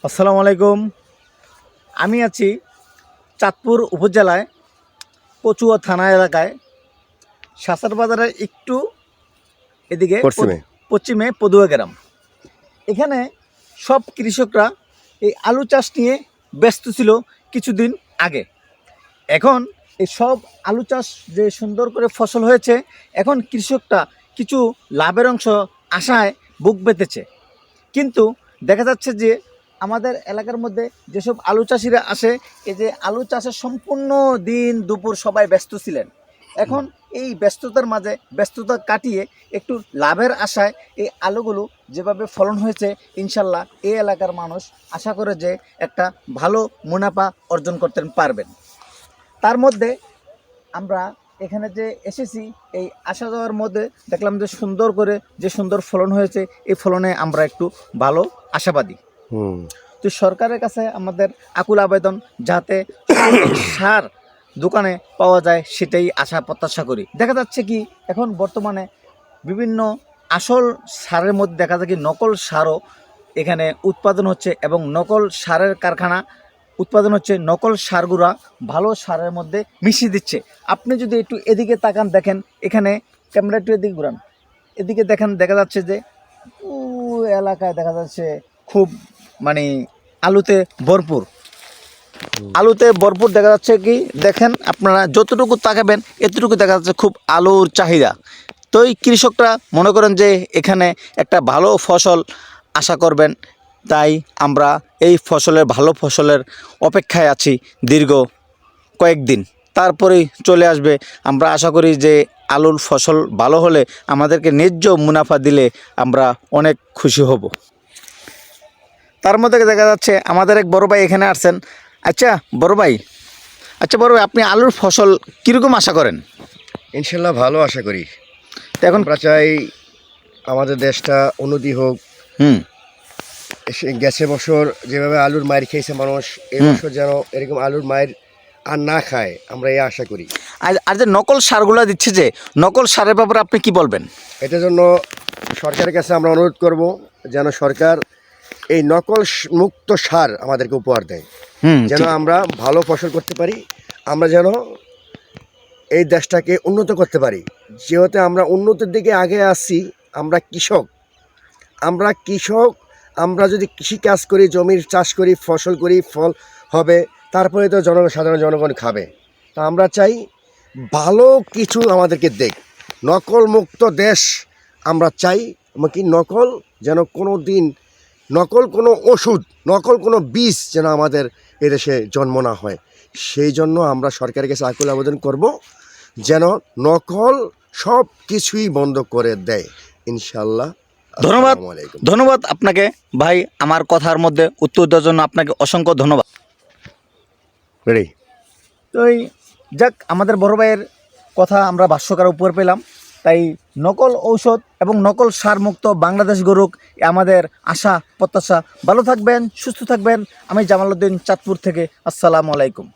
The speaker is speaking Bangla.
আসসালামু আলাইকুম। আমি আছি চাঁদপুর উপজেলায় কচুয়া থানা এলাকায়, শাসার বাজারের একটু এদিকে পশ্চিমে পদুয়া গ্রাম। এখানে সব কৃষকরা এই আলু চাষ নিয়ে ব্যস্ত ছিল কিছুদিন আগে। এখন এই সব আলু চাষ যে সুন্দর করে ফসল হয়েছে, এখন কৃষকটা কিছু লাভের অংশ আশায় বুক পেতেছে। কিন্তু দেখা যাচ্ছে যে আমাদের এলাকার মধ্যে যেসব আলু চাষিরা আসে, এই যে আলু চাষের সম্পূর্ণ দিন দুপুর সবাই ব্যস্ত ছিলেন। এখন এই ব্যস্ততার মাঝে ব্যস্ততা কাটিয়ে একটু লাভের আশায় এই আলুগুলো যেভাবে ফলন হয়েছে, ইনশাল্লাহ এই এলাকার মানুষ আশা করে যে একটা ভালো মুনাফা অর্জন করতে পারবেন। তার মধ্যে আমরা এখানে যে এসেছি, এই আসা যাওয়ার মধ্যে দেখলাম যে সুন্দর করে যে সুন্দর ফলন হয়েছে, এই ফলনে আমরা একটু ভালো আশাবাদী। তো সরকারের কাছে আমাদের আকুল আবেদন, যাতে সার দোকানে পাওয়া যায় সেটাই আশা প্রত্যাশা করি। দেখা যাচ্ছে কি এখন বর্তমানে বিভিন্ন আসল সারের মধ্যে দেখা যায় কি নকল সারও এখানে উৎপাদন হচ্ছে, এবং নকল সারের কারখানা উৎপাদন হচ্ছে। নকল সারগুলা ভালো সারের মধ্যে মিশিয়ে দিচ্ছে। আপনি যদি একটু এদিকে তাকান, দেখেন এখানে ক্যামেরা একটু এদিকে ঘুরান, এদিকে দেখেন, দেখা যাচ্ছে যে এলাকায় দেখা যাচ্ছে খুব মানে আলুতে ভরপুর দেখা যাচ্ছে কি দেখেন আপনারা যতটুকু তাকাবেন এতটুকু দেখা যাচ্ছে খুব আলুর চাহিদা। তো এই কৃষকরা মনে করেন যে এখানে একটা ভালো ফসল আশা করবেন, তাই আমরা এই ভালো ফসলের অপেক্ষায় আছি দীর্ঘ কয়েকদিন, তারপরেই চলে আসবে। আমরা আশা করি যে আলুর ফসল ভালো হলে আমাদেরকে ন্যায্য মুনাফা দিলে আমরা অনেক খুশি হব। তার মধ্যে দেখা যাচ্ছে আমাদের এক বড় ভাই এখানে আসছেন। আচ্ছা বড় ভাই, আপনি আলুর ফসল কীরকম আশা করেন? ইনশাল্লাহ ভালো আশা করি। তো এখন আমরা চাই আমাদের দেশটা উন্নতি হোক। গেছে বছর যেভাবে আলুর মায়ের খেয়েছে মানুষ, এই বছর যেন এরকম আলুর মায়ের আর না খায়, আমরা এই আশা করি। আর যে নকল সারগুলো দিচ্ছে, যে নকল সারের ব্যাপারে আপনি কি বলবেন? এটার জন্য সরকারের কাছে আমরা অনুরোধ করব যেন সরকার এই নকল মুক্ত সার আমাদেরকে উপহার দেয়, যেন আমরা ভালো ফসল করতে পারি, আমরা যেন এই দেশটাকে উন্নত করতে পারি। যেহেতু আমরা উন্নতির দিকে আগে আসছি, আমরা কৃষক, আমরা যদি কৃষিকাজ করি, জমির চাষ করি, ফসল করি, ফল হবে, তারপরে তো সাধারণ জনগণ খাবে। তা আমরা চাই ভালো কিছু আমাদেরকে দেখ, নকল মুক্ত দেশ আমরা চাই। কি নকল যেন কোনো দিন, নকল কোনো ওষুধ, নকল কোনো বীজ যেন আমাদের এদেশে জন্ম না হয়। সেই জন্য আমরা সরকারের কাছে আকুল আবেদন করব যেন নকল সব কিছুই বন্ধ করে দেয়, ইনশাল্লাহ। ধন্যবাদ আপনাকে ভাই, আমার কথার মধ্যে উত্তর দেওয়ার জন্য আপনাকে অসংখ্য ধন্যবাদ। তো যাক, আমাদের বড় ভাইয়ের কথা আমরা ভাষ্যকার উপর পেলাম। তাই নকল ঔষধ এবং নকল সার মুক্ত বাংলাদেশ গড়ুক আমাদের আশা প্রত্যাশা। ভালো থাকবেন, সুস্থ থাকবেন। আমি জামালউদ্দিন, চাঁদপুর থেকে। আসসালামু আলাইকুম।